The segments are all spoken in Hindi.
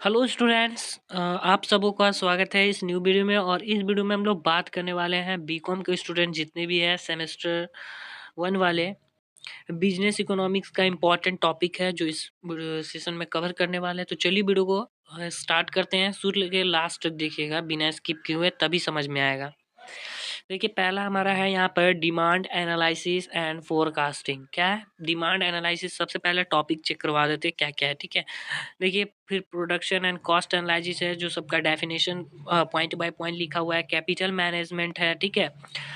हेलो स्टूडेंट्स, आप सबों का स्वागत है इस न्यू वीडियो में। और इस वीडियो में हम लोग बात करने वाले हैं बीकॉम के स्टूडेंट जितने भी हैं सेमेस्टर 1 वाले। बिजनेस इकोनॉमिक्स का इम्पोर्टेंट टॉपिक है जो इस सेशन में कवर करने वाले हैं। तो चलिए वीडियो को स्टार्ट करते हैं। शुरू लेके लास्ट तक देखिएगा बिना स्किप किए हुए, तभी समझ में आएगा। देखिए पहला हमारा है यहाँ पर डिमांड एनालिसिस एंड फोरकास्टिंग। क्या है डिमांड एनालिसिस? सबसे पहले टॉपिक चेक करवा देते हैं क्या क्या है, ठीक है। देखिए फिर प्रोडक्शन एंड कॉस्ट एनालिसिस है जो सबका डेफिनेशन पॉइंट बाय पॉइंट लिखा हुआ है। कैपिटल मैनेजमेंट है, ठीक है।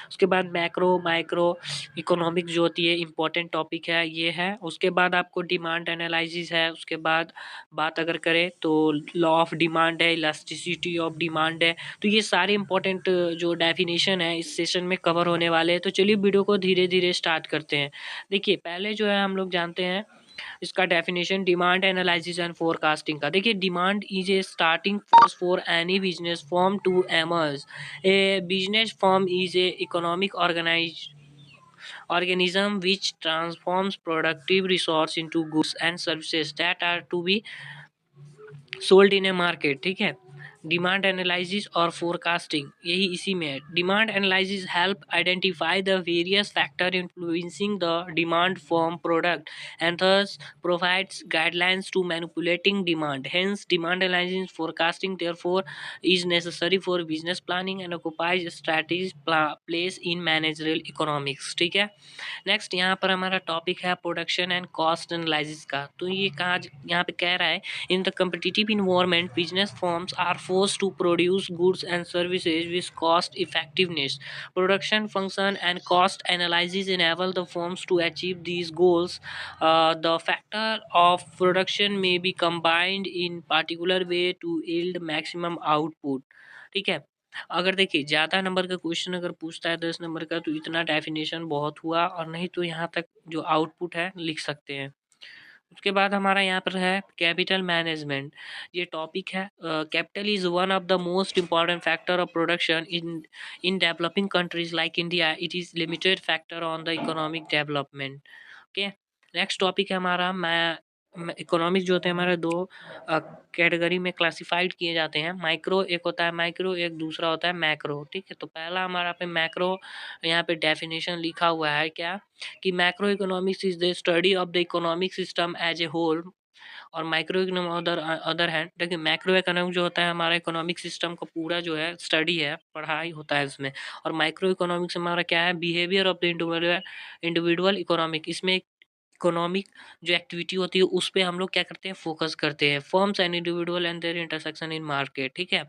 उसके बाद मैक्रो माइक्रो इकोनॉमिक जो होती है इंपॉर्टेंट टॉपिक है ये है। उसके बाद आपको डिमांड एनालिसिस है। उसके बाद बात अगर करें तो लॉ ऑफ डिमांड है, इलास्टिसिटी ऑफ डिमांड है। तो ये सारे इंपॉर्टेंट जो डेफिनेशन है इस सेशन में कवर होने वाले हैं। तो चलिए वीडियो को धीरे धीरे स्टार्ट करते हैं। देखिए पहले जो है हम लोग जानते हैं इसका definition demand analysis and forecasting का। देखिए demand is a starting force for any business form to emerge. A business form is a economic organism which transforms productive resource into goods and services that are to be sold in A market, ठीक है। डिमांड एनालिसिस और फोरकास्टिंग यही इसी में है। Demand analysis help identify the various factor influencing the demand form product and thus provides guidelines to manipulating demand. Hence demand analysis forecasting therefore is necessary for business planning and occupies a strategic place in managerial economics, ठीक है। नेक्स्ट यहाँ पर हमारा टॉपिक है प्रोडक्शन एंड कॉस्ट एनालिसिस का। तो ये कहा यहाँ पे कह रहा है in the competitive environment business firms are forced to produce goods and services with cost effectiveness. Production function and cost analysis enable the firms to achieve these goals. The factor of production may be combined in particular way to yield maximum output, ठीक है। अगर देखिए ज़्यादा नंबर का क्वेश्चन अगर पूछता है 10 नंबर का तो इतना डेफिनेशन बहुत हुआ, और नहीं तो यहाँ तक जो आउटपुट है लिख सकते हैं। उसके बाद हमारा यहाँ पर है कैपिटल मैनेजमेंट। ये टॉपिक है capital is one of the most important factor of production in developing countries like India. It is limited factor on the economic development. Okay. Next topic है हमारा इकोनॉमिक जो होते हैं हमारे दो कैटेगरी में क्लासिफाइड किए जाते हैं। माइक्रो एक होता है माइक्रो, एक दूसरा होता है मैक्रो, ठीक है। तो पहला हमारा पे मैक्रो यहाँ पे डेफिनेशन लिखा हुआ है क्या कि macro economics is the study of the economic system as a whole. और micro economic other other hand देखिए मैक्रो इकोनॉमिक जो होता है हमारा इकोनॉमिक सिस्टम का पूरा जो है स्टडी है, पढ़ाई होता है इसमें। और माइक्रो इकोनॉमिक्स हमारा क्या है behaviour of the individual economic. इसमें इकोनॉमिक जो एक्टिविटी होती है उस पे हम लोग क्या करते हैं फोकस करते हैं। Firms and individual and their intersection in market, ठीक है।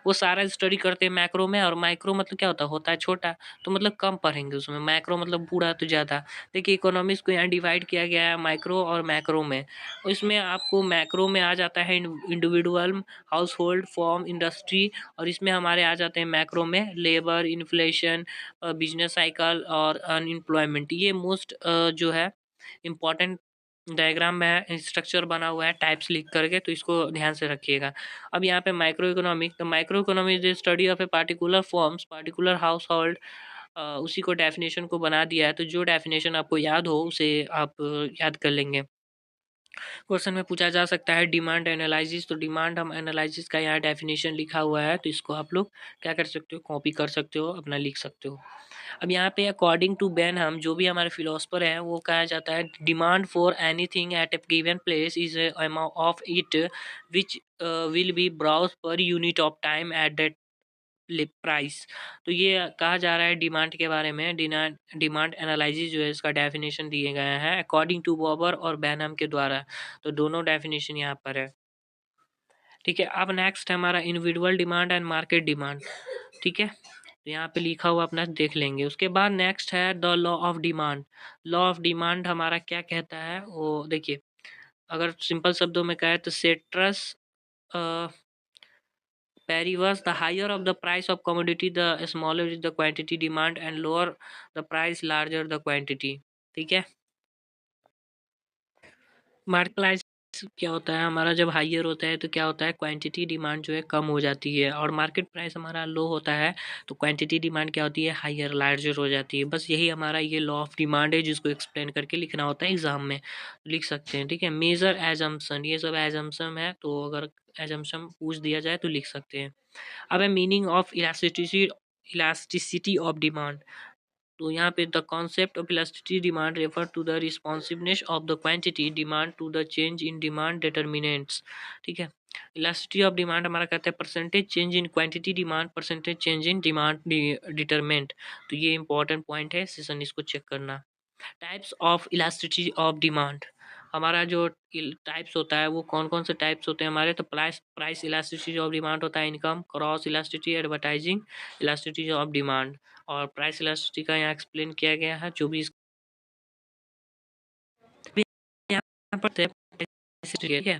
वो सारा स्टडी करते हैं मैक्रो में। और माइक्रो मतलब क्या होता है छोटा, तो मतलब कम पढ़ेंगे उसमें। मैक्रो मतलब बूढ़ा तो ज़्यादा। देखिए इकोनॉमिक्स को यहाँ डिवाइड किया गया है माइक्रो और मैक्रो में। और इसमें आपको मैक्रो में आ जाता है individual, house hold, form, industry. और इसमें हमारे आ जाते हैं मैक्रो में लेबर, इन्फ्लेशन, बिजनेस साइकिल और अनएम्प्लॉयमेंट। ये मोस्ट जो है इम्पोर्टेंट डायग्राम में स्ट्रक्चर बना हुआ है टाइप्स लिख करके, तो इसको ध्यान से रखिएगा। अब यहाँ पे माइक्रो इकोनॉमिक, तो micro economic is study of a particular forms particular house hold. उसी को डेफिनेशन को बना दिया है। तो जो डेफिनेशन आपको याद हो उसे आप याद कर लेंगे। क्वेश्चन में पूछा जा सकता है डिमांड एनालिसिस। तो डिमांड हम एनालिसिस का यहाँ डेफिनेशन लिखा हुआ है, तो इसको आप लोग क्या कर सकते हो कॉपी कर सकते हो, अपना लिख सकते हो। अब यहाँ पे अकॉर्डिंग टू बेनहम जो भी हमारे फिलोसफर हैं वो कहा जाता है demand for anything at a given place is amount of it which will be browse per unit of time at that price. तो ये कहा जा रहा है डिमांड के बारे में। डिमांड एनालिसिस जो है इसका डेफिनेशन दिए गए हैं अकॉर्डिंग टू बॉबर और बेनहम के द्वारा। तो दोनों डेफिनेशन यहाँ पर है, ठीक है। अब नेक्स्ट है हमारा individual demand and market demand, ठीक है। तो यहाँ पे लिखा हुआ अपना देख लेंगे। उसके बाद नेक्स्ट है the law of demand. Law of demand हमारा क्या कहता है वो देखिए। अगर सिंपल शब्दों में कहे तो ceteris paribus the higher of the price of commodity the smaller is the quantity demand and lower the price larger the quantity, ठीक है। मार्केट क्या होता है हमारा, जब हाइयर होता है तो क्या होता है, क्वांटिटी डिमांड जो है कम हो जाती है, और मार्केट प्राइस हमारा लो होता है तो क्वांटिटी डिमांड क्या होती है, हाइयर लार्जर हो जाती है। बस यही हमारा ये लॉ ऑफ डिमांड है, जिसको एक्सप्लेन करके लिखना होता है एग्जाम में, लिख सकते हैं। ठीक है, मेजर एजम्पशन, ये सब एजम्पशन है, तो अगर एजम्पशन पूछ दिया जाए तो लिख सकते हैं। अब है meaning of elasticity of demand. तो यहाँ पे the concept of elasticity demand refer to the responsiveness of the quantity demand to the change in demand determinants. ठीक है, इलास्टिसिटी ऑफ डिमांड हमारा कहता है percentage change in quantity demand, percentage change in demand determinant. तो ये इंपॉर्टेंट पॉइंट है सेशन, इसको चेक करना। Types of elasticity of demand, हमारा जो टाइप्स होता है वो कौन कौन से टाइप्स होते हैं हमारे, तो price price elasticity of demand होता है income, cross elasticity, advertising elasticity of demand, और प्राइस इलास्टिसिटी का यहाँ एक्सप्लेन किया गया है 24 यहाँ पर। ठीक है,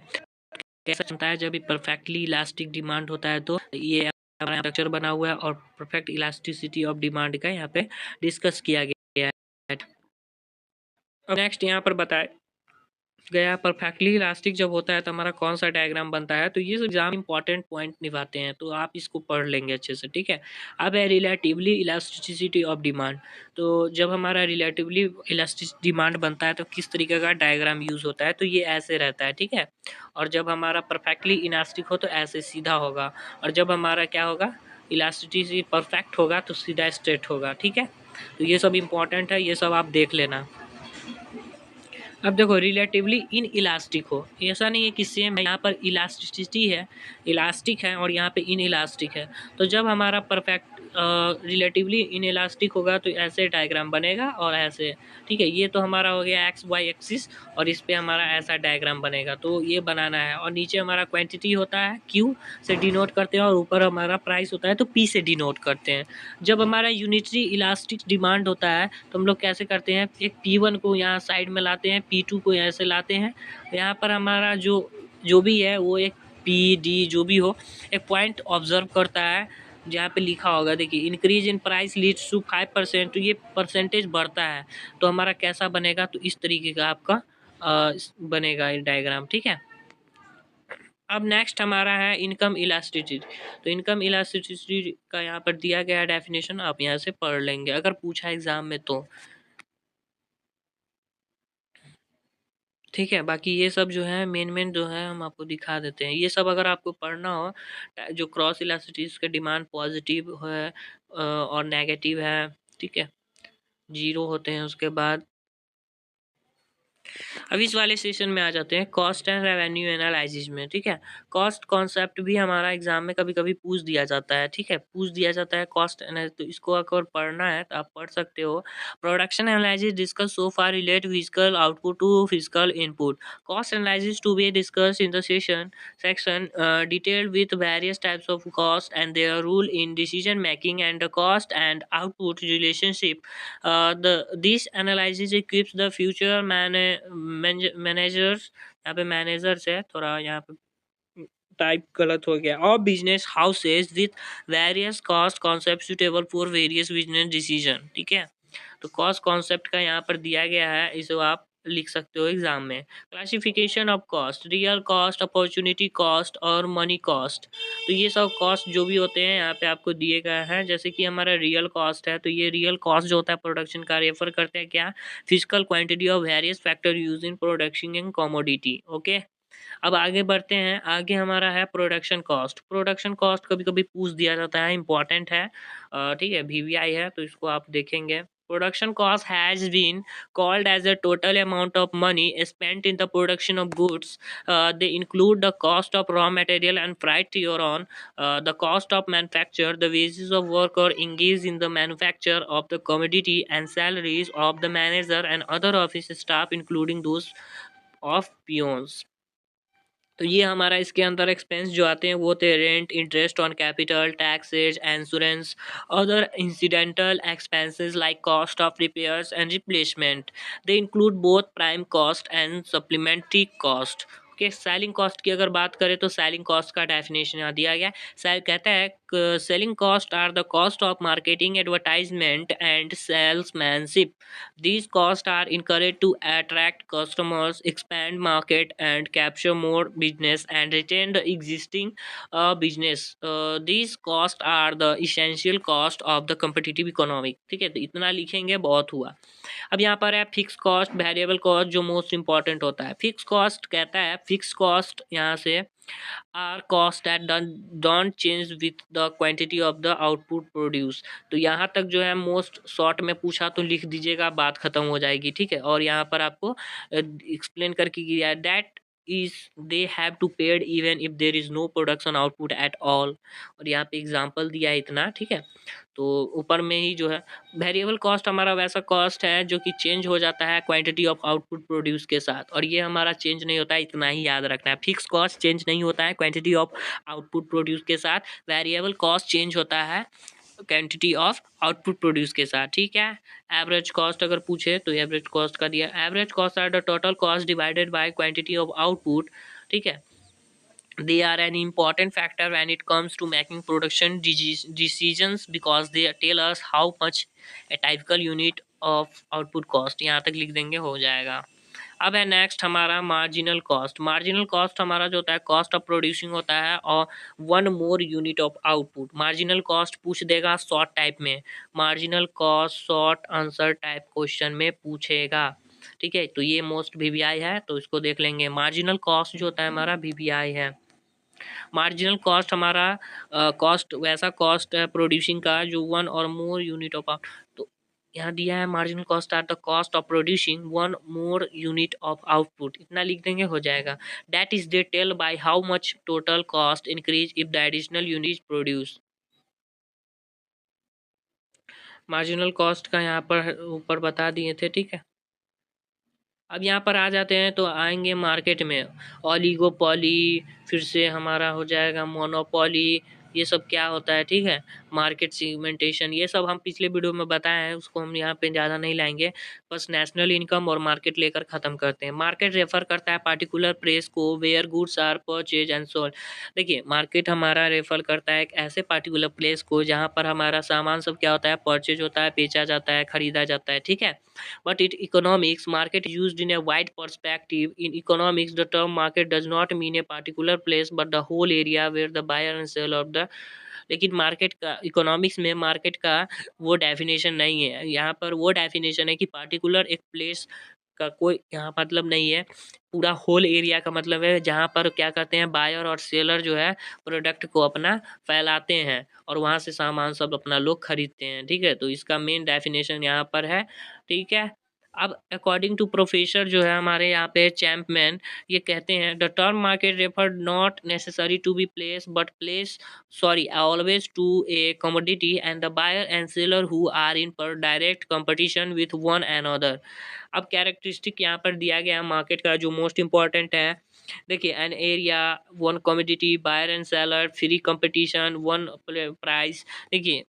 कैसा चलता है जब परफेक्टली इलास्टिक डिमांड होता है, तो ये हमारा स्ट्रक्चर बना हुआ है और परफेक्ट इलास्टिसिटी ऑफ डिमांड का यहाँ पे डिस्कस किया गया है। नेक्स्ट यहाँ पर बताया गया परफेक्टली इलास्टिक जब होता है तो हमारा कौन सा डायग्राम बनता है, तो ये एग्जाम इंपॉर्टेंट पॉइंट निभाते हैं, तो आप इसको पढ़ लेंगे अच्छे से। ठीक है, अब है रिलेटिवली इलास्टिसिटी ऑफ डिमांड। तो जब हमारा रिलेटिवली इलास्टिक डिमांड बनता है तो किस तरीके का डायग्राम यूज होता है, तो ये ऐसे रहता है। ठीक है, और जब हमारा परफेक्टली इलास्टिक हो तो ऐसे सीधा होगा, और जब हमारा क्या होगा, इलास्टिसिटी परफेक्ट होगा तो सीधा स्ट्रेट होगा। ठीक है, तो ये सब इंपॉर्टेंट है, ये सब आप देख लेना। अब देखो रिलेटिवली इन इलास्टिक हो, ऐसा नहीं है कि सेम है, यहाँ पर इलास्टिसिटी है, इलास्टिक है, और यहाँ पे इन इलास्टिक है। तो जब हमारा परफेक्ट रिलेटिवली इन इलास्टिक होगा तो ऐसे डायग्राम बनेगा और ऐसे। ठीक है, ये तो हमारा हो गया एक्स वाई एक्सिस, और इस पे हमारा ऐसा डायग्राम बनेगा, तो ये बनाना है। और नीचे हमारा क्वांटिटी होता है क्यू से डिनोट करते हैं, और ऊपर हमारा प्राइस होता है तो पी से डिनोट करते हैं। जब हमारा यूनिटरी इलास्टिक डिमांड होता है तो हम लोग कैसे करते हैं, एक P1 को यहाँ साइड में लाते हैं, P2 को यहाँ से लाते हैं, यहाँ पर हमारा जो जो भी है वो एक PD जो भी हो, एक पॉइंट ऑब्जर्व करता है जहाँ पे लिखा होगा, देखिए increase in price leads to 5%, तो ये परसेंटेज बढ़ता है, तो हमारा कैसा बनेगा, तो इस तरीके का आपका बनेगा ये डायग्राम। ठीक है, अब नेक्स्ट हमारा है इनकम इलास्टिसिटी। तो इनकम इलास्टिसिटी का यहाँ पर दिया गया है डेफिनेशन, आप यहाँ से पढ़ लेंगे अगर पूछा एग्जाम में तो। ठीक है, बाकी ये सब जो है मेन मेन जो है हम आपको दिखा देते हैं, ये सब अगर आपको पढ़ना हो, जो क्रॉस इलास्टिसिटी का डिमांड पॉजिटिव है और नेगेटिव है। ठीक है, जीरो होते हैं उसके बाद। अब इस वाले सेशन में आ जाते हैं कॉस्ट एंड रेवेन्यू एनालिसिस में। ठीक है, कॉस्ट कॉन्सेप्ट भी हमारा एग्जाम में कभी कभी पूछ दिया जाता है। ठीक है, पूछ दिया जाता है कॉस्ट एनालिसिस, तो इसको अगर पढ़ना है तो आप पढ़ सकते हो। Production analysis discuss so far relate physical output to physical input, cost analysis to be discuss in the section detailed with various types of cost and their role in decision making and the cost and output relationship. This analysis equips the future managers, यहाँ पे मैनेजर्स है, थोड़ा यहाँ पे टाइप गलत हो गया, और business houses with various cost concept suitable for various business decision. ठीक है, तो कॉस्ट कॉन्सेप्ट का यहाँ पर दिया गया है, इसे आप लिख सकते हो एग्जाम में। Classification of cost, real cost, opportunity cost और मनी कॉस्ट। तो ये सब कॉस्ट जो भी होते हैं यहाँ पे आपको दिए गए हैं। जैसे कि हमारा रियल कॉस्ट है, तो ये रियल कॉस्ट जो होता है प्रोडक्शन का, रेफर करते हैं क्या, physical quantity of various factor use in production and commodity. Okay, अब आगे बढ़ते हैं, आगे हमारा है प्रोडक्शन कॉस्ट। प्रोडक्शन कॉस्ट कभी कभी पूछ दिया जाता है, इंपॉर्टेंट है। ठीक है, VVI है तो इसको आप देखेंगे। Production cost has been called as the total amount of money spent in the production of goods. They include the cost of raw material and freight your the cost of manufacture, the wages of worker engaged in the manufacture of the commodity, and salaries of the manager and other office staff, including those of peons। तो ये हमारा इसके अंदर एक्सपेंस जो आते हैं वो होते हैं rent, interest on capital, taxes, insurance, other incidental expenses like cost of repairs and replacement. They include both prime cost and supplementary cost. कि सेलिंग कॉस्ट की अगर बात करें तो सेलिंग कॉस्ट का डेफिनेशन यहाँ दिया गया है। कहता है selling cost are the cost of marketing advertisement and salesmanship. These cost are incurred to attract customers, expand market and capture more business and retain the existing business. These cost are the essential cost of the competitive economic. ठीक है, तो इतना लिखेंगे बहुत हुआ। अब यहाँ पर है फिक्स कॉस्ट, वेरिएबल कॉस्ट, जो मोस्ट इंपॉर्टेंट होता है। फिक्स कॉस्ट कहता है फिक्स कॉस्ट यहाँ से are cost that don't change with the quantity of the output produce. तो यहाँ तक जो है मोस्ट शॉर्ट में पूछा तो लिख दीजिएगा, बात खत्म हो जाएगी। ठीक है, और यहाँ पर आपको एक्सप्लेन करके किया है that is they have to paid even if there is no production output at all. और यहाँ पे एग्जांपल दिया है इतना। ठीक है, तो ऊपर में ही जो है वेरिएबल कॉस्ट हमारा वैसा कॉस्ट है जो कि चेंज हो जाता है क्वांटिटी ऑफ आउटपुट प्रोड्यूस के साथ, और ये हमारा चेंज नहीं होता है, इतना ही याद रखना है। फिक्स कॉस्ट चेंज नहीं होता है क्वांटिटी ऑफ आउटपुट प्रोड्यूस के साथ, वेरिएबल कॉस्ट चेंज होता है क्वांटिटी ऑफ आउटपुट प्रोड्यूस के साथ। ठीक है, एवरेज कॉस्ट अगर पूछे तो एवरेज कॉस्ट का दिया, average cost are the total cost divided by quantity of output. ठीक है, they are an important factor when it comes to making production decisions because they tell us how much a typical unit of output cost। यहाँ तक लिख देंगे हो जाएगा। अब है नेक्स्ट हमारा मार्जिनल कॉस्ट। मार्जिनल कॉस्ट हमारा जो होता है कॉस्ट ऑफ प्रोड्यूसिंग होता है और one more unit of output. Marginal cost पूछ देगा शॉर्ट टाइप में, marginal cost short answer type question में पूछेगा। ठीक है, तो ये मोस्ट वीवीआई है, तो इसको देख लेंगे। मार्जिनल कॉस्ट जो होता है हमारा वीवीआई है। मार्जिनल कॉस्ट हमारा कॉस्ट वैसा कॉस्ट है प्रोड्यूसिंग का जो वन और मोर यूनिट ऑफ, तो यहाँ दिया है marginal cost are the cost of producing one more unit of output. इतना लिख देंगे हो जाएगा। That is they tell by how much total cost increase if the additional unit produce. Marginal cost का यहाँ पर ऊपर बता दिए थे। ठीक है, अब यहाँ पर आ जाते हैं तो आएंगे मार्केट में ओलिगोपोली, फिर से हमारा हो जाएगा मोनोपोली, ये सब क्या होता है। ठीक है, मार्केट सेगमेंटेशन, ये सब हम पिछले वीडियो में बताए हैं, उसको हम यहाँ पे ज़्यादा नहीं लाएंगे, बस नेशनल इनकम और मार्केट लेकर ख़त्म करते हैं। मार्केट रेफर करता है पार्टिकुलर प्लेस को where goods are purchase and sold. देखिए, मार्केट हमारा रेफर करता है एक ऐसे पार्टिकुलर प्लेस को जहाँ पर हमारा सामान सब क्या होता है, परचेज होता है, बेचा जाता है, खरीदा जाता है। ठीक है, but in economics market is used in a wide perspective. In economics the term market does not mean a particular place but the whole area where the buyer and seller of the। लेकिन मार्केट का इकोनॉमिक्स में मार्केट का वो डेफिनेशन नहीं है। यहाँ पर वो डेफिनेशन है कि पार्टिकुलर एक प्लेस का कोई यहाँ मतलब नहीं है, पूरा होल एरिया का मतलब है जहाँ पर क्या करते हैं बायर और सेलर जो है प्रोडक्ट को अपना फैलाते हैं और वहाँ से सामान सब अपना लोग खरीदते हैं। ठीक है, तो इसका मेन डेफिनेशन यहाँ पर है। ठीक है, अब अकॉर्डिंग टू प्रोफेसर जो है हमारे यहाँ पे चैम्पमैन, ये कहते हैं the term market refer not necessary to be place but place sorry always to a commodity and the buyer and seller who are in पर direct competition with one another. अब कैरेक्टरिस्टिक यहाँ पर दिया गया है मार्केट का जो मोस्ट इंपॉर्टेंट है। देखिए, an area, one commodity, buyer and seller, free competition, one price. देखिए,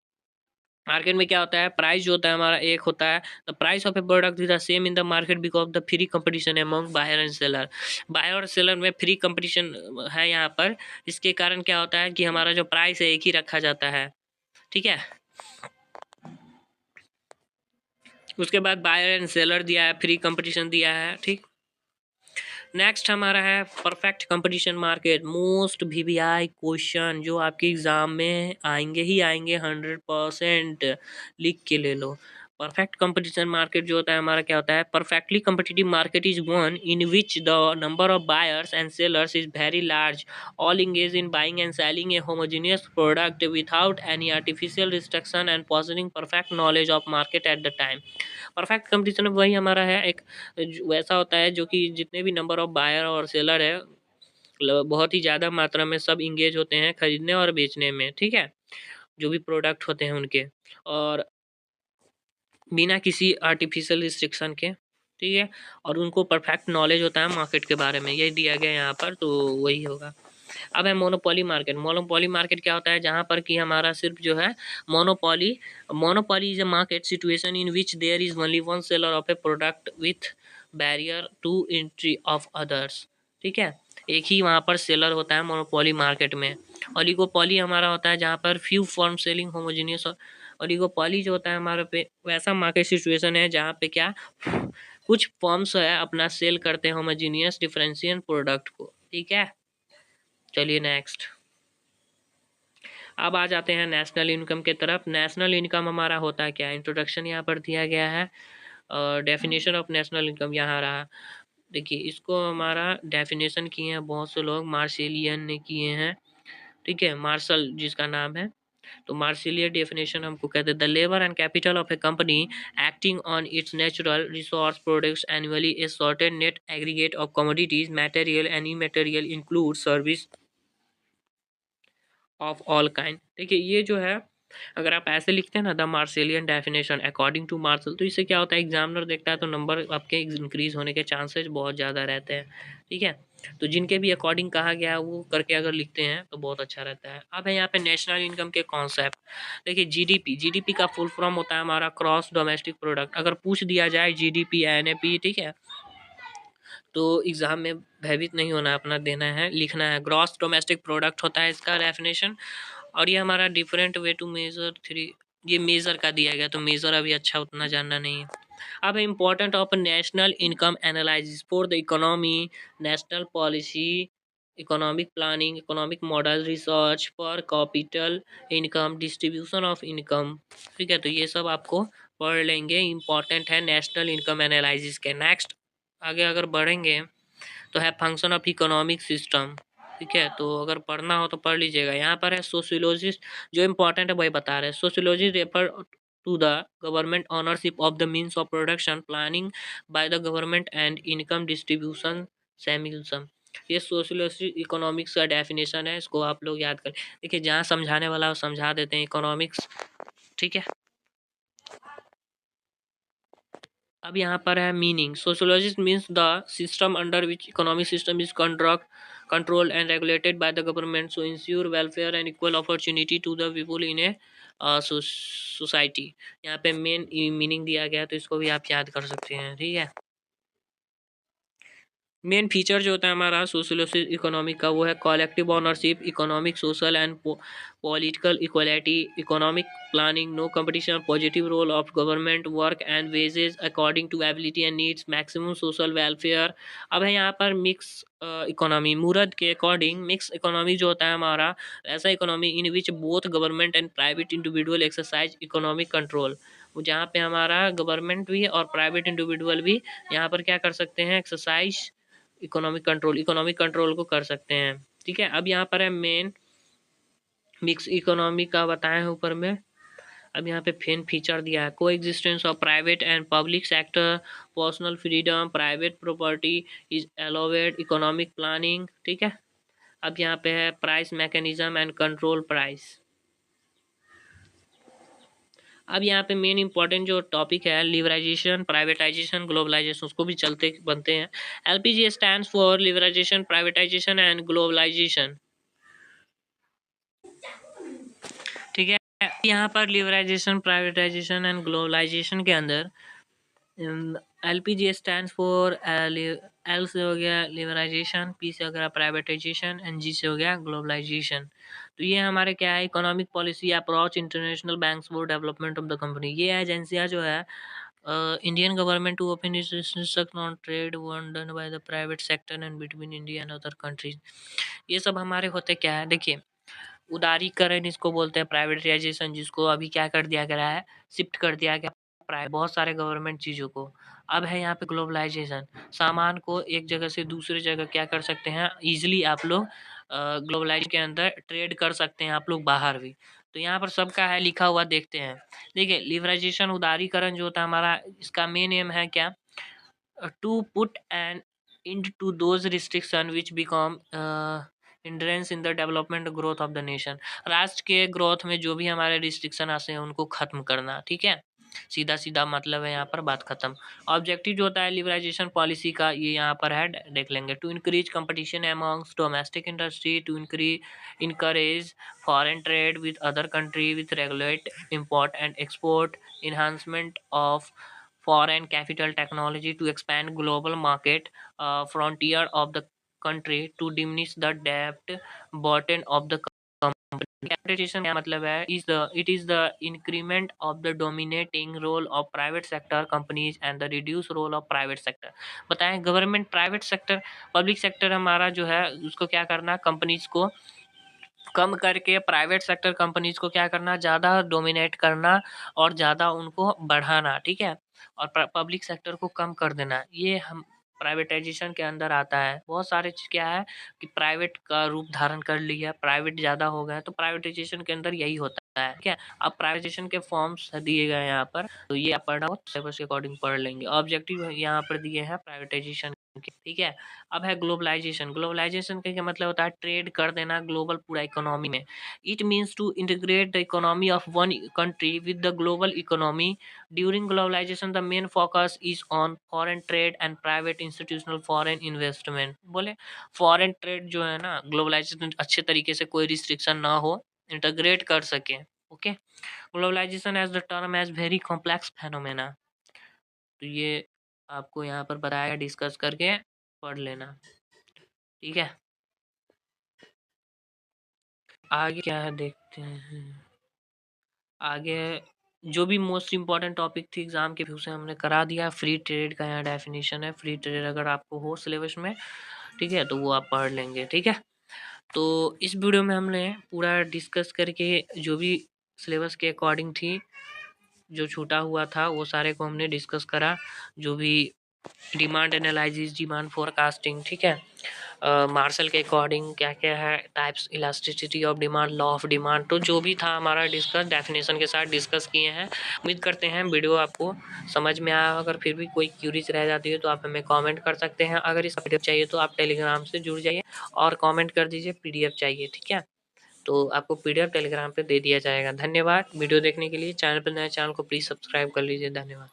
मार्केट में क्या होता है, प्राइस जो होता है हमारा एक होता है, the price of a product is the same in the market because the free competition among buyer and seller. Buyer और सेलर में फ्री कंपटीशन है यहाँ पर, इसके कारण क्या होता है कि हमारा जो प्राइस है एक ही रखा जाता है। ठीक है, उसके बाद बायर एंड सेलर दिया है, फ्री कंपटीशन दिया है। ठीक, नेक्स्ट हमारा है perfect competition market. Most VVI question जो आपके एग्जाम में आएंगे ही आएंगे 100%, लिख के ले लो। परफेक्ट कंपटीशन मार्केट जो होता है हमारा क्या होता है, perfectly competitive market is one in which the number of buyers and sellers is very large, all engage in buying and selling A homogeneous product without any artificial restriction and positive perfect knowledge of market at the time. Perfect competition वही हमारा है, एक वैसा होता है जो कि जितने भी नंबर ऑफ बायर और सेलर है बहुत ही ज़्यादा मात्रा में सब इंगेज होते हैं खरीदने और बेचने में। ठीक है, जो भी प्रोडक्ट होते हैं उनके, और बिना किसी आर्टिफिशियल रिस्ट्रिक्शन के। ठीक है, और उनको परफेक्ट नॉलेज होता है मार्केट के बारे में, यही दिया गया है यहाँ पर, तो वही होगा। अब है मोनोपोली मार्केट। मोनोपोली मार्केट क्या होता है, जहाँ पर कि हमारा सिर्फ जो है monopoly, monopoly is a market situation in which there is only one seller of a product with barrier to entry of others. ठीक है, एक ही वहाँ पर सेलर होता है मोनोपोली मार्केट में। ओलिगोपोली हमारा होता है जहाँ पर few firm selling homogeneous. Oligopoly जो होता है हमारे पे वैसा मार्केट सिचुएशन है जहाँ पे क्या कुछ फर्म्स है अपना सेल करते हैं होमोजेनियस डिफरेंशियल प्रोडक्ट को। ठीक है, चलिए नेक्स्ट। अब आ जाते हैं नेशनल इनकम के तरफ। नेशनल इनकम हमारा होता है क्या, इंट्रोडक्शन यहाँ पर दिया गया है और डेफिनेशन ऑफ नेशनल इनकम यहाँ रहा। देखिए इसको हमारा डेफिनेशन किए हैं बहुत से लोग, मार्शेलियन ने किए हैं। ठीक है, मार्शल जिसका नाम है। तो मार्शलियर डेफिनेशन हमको कहते हैं the labour and capital of A company acting on it's natural resource products annually a certain net aggregate of commodities material and immaterial include service of all kind. देखिए ये जो है अगर आप ऐसे लिखते हैं ना the Marshallian definition according to Marshall, तो इससे क्या होता है एग्जामिनर देखता है तो नंबर आपके इंक्रीज होने के चांसेस बहुत ज़्यादा रहते हैं। ठीक है, तो जिनके भी अकॉर्डिंग कहा गया है वो करके अगर लिखते हैं तो बहुत अच्छा रहता है। अब है यहाँ पे नेशनल इनकम के कॉन्सेप्ट। देखिए जीडीपी, जीडीपी का फुल फॉर्म होता है हमारा क्रॉस डोमेस्टिक प्रोडक्ट। अगर पूछ दिया जाए जीडीपी एनएपी, ठीक है, तो एग्जाम में भयभीत नहीं होना, अपना देना है लिखना है। ग्रॉस डोमेस्टिक प्रोडक्ट होता है इसका डेफिनेशन। और ये हमारा different way to measure three, ये मेजर का दिया गया तो मेजर अभी अच्छा उतना जानना नहीं है। अब important of national income analysis for the economy, national policy, economic planning, economic model research per capital income, distribution of income. ठीक है, तो ये सब आपको पढ़ लेंगे, इम्पोर्टेंट है नेशनल इनकम एनालिसिस के। नेक्स्ट आगे अगर बढ़ेंगे तो है फंक्शन ऑफ इकोनॉमिक सिस्टम। ठीक है, तो अगर पढ़ना हो तो पढ़ लीजिएगा। यहाँ पर है सोशियोलॉजिस्ट, जो इम्पोर्टेंट है वही बता रहे हैं। Sociology refer to the government ownership of the means of production planning by the government and income distribution सेमिल्सम। ये सोशियोलॉजी इकोनॉमिक्स का डेफिनेशन है, इसको आप लोग याद करें। देखिए जहाँ समझाने वाला वो समझा देते हैं इकोनॉमिक्स। ठीक है, अब यहाँ पर है meaning. Sociologist means the system under which economic system is conduct controlled and regulated by the government so ensure welfare and equal opportunity to the people in a society. यहाँ पे मेन मीनिंग दिया गया है तो इसको भी आप याद कर सकते हैं। ठीक है, मेन फीचर जो होता है हमारा सोशल इकोनॉमिक का वो है collective ownership, economic social and political equality, economic planning, no competition, positive role of government, work and wages according to ability and needs, maximum social welfare. अब है यहाँ पर मिक्स इकोनॉमी, मूरद के अकॉर्डिंग मिक्स इकोनॉमी जो होता है हमारा ऐसा economy in which both government and private individual exercise economic control, जहाँ पे हमारा गवर्नमेंट भी और प्राइवेट इंडिविजुअल भी यहाँ पर क्या कर सकते हैं, एक्सरसाइज इकोनॉमिक कंट्रोल को कर सकते हैं। ठीक है, अब यहाँ पर है मेन मिक्स इकोनॉमी का बताए हैं ऊपर में। अब यहाँ पे फेन फीचर दिया है को existence of private and public sector, personal freedom, private property is allowed, economic planning. ठीक है, अब यहाँ पे है price mechanism and control price. अब यहाँ पे मेन इंपॉर्टेंट जो टॉपिक है लिबराइजेशन, प्राइवेटाइजेशन, ग्लोबलाइजेशन, उसको भी चलते बनते हैं। LPG stands for liberalisation, privatisation and globalisation. ठीक है, यहाँ पर लिबराइजेशन, प्राइवेटाइजेशन एंड ग्लोबलाइजेशन के अंदर एलपीजी स्टैंड फॉर एल से हो गया लिबराइजेशन, पी से हो गया प्राइवेटाइजेशन एंड जी से हो गया ग्लोबलाइजेशन। तो ये हमारे क्या है economic policy approach international banks for development of the company. ये एजेंसियाँ जो है Indian government to open on trade one done by the private sector and between India and other countries. ये सब हमारे होते क्या है, देखिए उदारीकरण इसको बोलते हैं, प्राइवेटाइजेशन जिसको अभी क्या कर दिया गया है, शिफ्ट कर दिया गया बहुत सारे गवर्नमेंट चीज़ों को। अब है यहाँ पे ग्लोबलाइजेशन, सामान को एक जगह से दूसरे जगह क्या कर सकते हैं इजीली आप लोग ग्लोबलाइज के अंदर ट्रेड कर सकते हैं आप लोग बाहर भी। तो यहाँ पर सबका है लिखा हुआ देखते हैं। देखिए लिबराइजेशन उदारीकरण जो होता है हमारा, इसका मेन एम है क्या, to put an end to those restriction which become hindrance in the development growth of the nation। राष्ट्र के ग्रोथ में जो भी हमारे रिस्ट्रिक्शन आते हैं उनको खत्म करना। ठीक है, सीधा सीधा मतलब है यहाँ पर बात खत्म। ऑब्जेक्टिव जो होता है लिबराइजेशन पॉलिसी का ये यहाँ पर है, देख लेंगे। To increase competition amongst domestic industry, to encourage foreign trade with other country, with regulate import and export, enhancement of foreign capital technology to expand global market frontier of the country to diminish the debt burden of the company. Capitalization क्या मतलब है? It is the increment of the dominating role of private sector companies and the reduced role of private sector. बताएं, government, private sector, public sector हमारा जो है उसको क्या करना, कंपनीज को कम करके प्राइवेट सेक्टर कंपनीज को क्या करना, ज़्यादा डोमिनेट करना और ज़्यादा उनको बढ़ाना, ठीक है, और पब्लिक सेक्टर को कम कर देना। ये हम प्राइवेटाइजेशन के अंदर आता है। बहुत सारे चीज़ क्या है कि प्राइवेट का रूप धारण कर लिया, प्राइवेट ज़्यादा हो गया, तो प्राइवेटाइजेशन के अंदर यही होता है, ठीक है। अब प्राइवेटाइजेशन के फॉर्म्स दिए गए हैं यहाँ पर, तो ये आप पढ़ना हो सिलेबस के अकॉर्डिंग पढ़ लेंगे। ऑब्जेक्टिव यहाँ पर दिए हैं प्राइवेटाइजेशन के, ठीक है। अब है ग्लोबलाइजेशन। ग्लोबलाइजेशन का क्या मतलब होता है? ट्रेड कर देना ग्लोबल पूरा इकोनॉमी में। It means to integrate the economy of one country with the global economy. During globalization the main focus is on foreign trade and private institutional foreign investment. बोले फॉरेन ट्रेड जो है ना, ग्लोबलाइजेशन अच्छे तरीके से कोई रिस्ट्रिक्शन ना हो, इंटीग्रेट कर सके। Okay, globalization as the term as very complex phenomena. तो ये आपको यहाँ पर बताया, डिस्कस करके पढ़ लेना, ठीक है। आगे क्या है देखते हैं। आगे जो भी मोस्ट इम्पॉर्टेंट टॉपिक थी एग्जाम के व्यू से हमने करा दिया। फ्री ट्रेड का यहाँ डेफिनेशन है। फ्री ट्रेड अगर आपको हो सिलेबस में, ठीक है, तो वो आप पढ़ लेंगे, ठीक है। तो इस वीडियो में हमने पूरा डिस्कस करके जो भी सिलेबस के अकॉर्डिंग थी, जो छूटा हुआ था वो सारे को हमने डिस्कस करा। जो भी डिमांड एनालिसिस, डिमांड फोरकास्टिंग, ठीक है, मार्शल के अकॉर्डिंग क्या क्या है types, elasticity of demand, law of demand, तो जो भी था हमारा डिस्कस डेफिनेशन के साथ डिस्कस किए हैं। उम्मीद करते हैं वीडियो आपको समझ में आया। अगर फिर भी कोई क्यूरीज रह जाती है तो आप हमें कमेंट कर सकते हैं। अगर इस पीडीएफ चाहिए तो आप टेलीग्राम से जुड़ जाइए और कमेंट कर दीजिए पीडीएफ चाहिए, ठीक है, तो आपको पीडीएफ टेलीग्राम पे दे दिया जाएगा। धन्यवाद वीडियो देखने के लिए। चैनल पर नए, चैनल को प्लीज़ सब्सक्राइब कर लीजिए। धन्यवाद।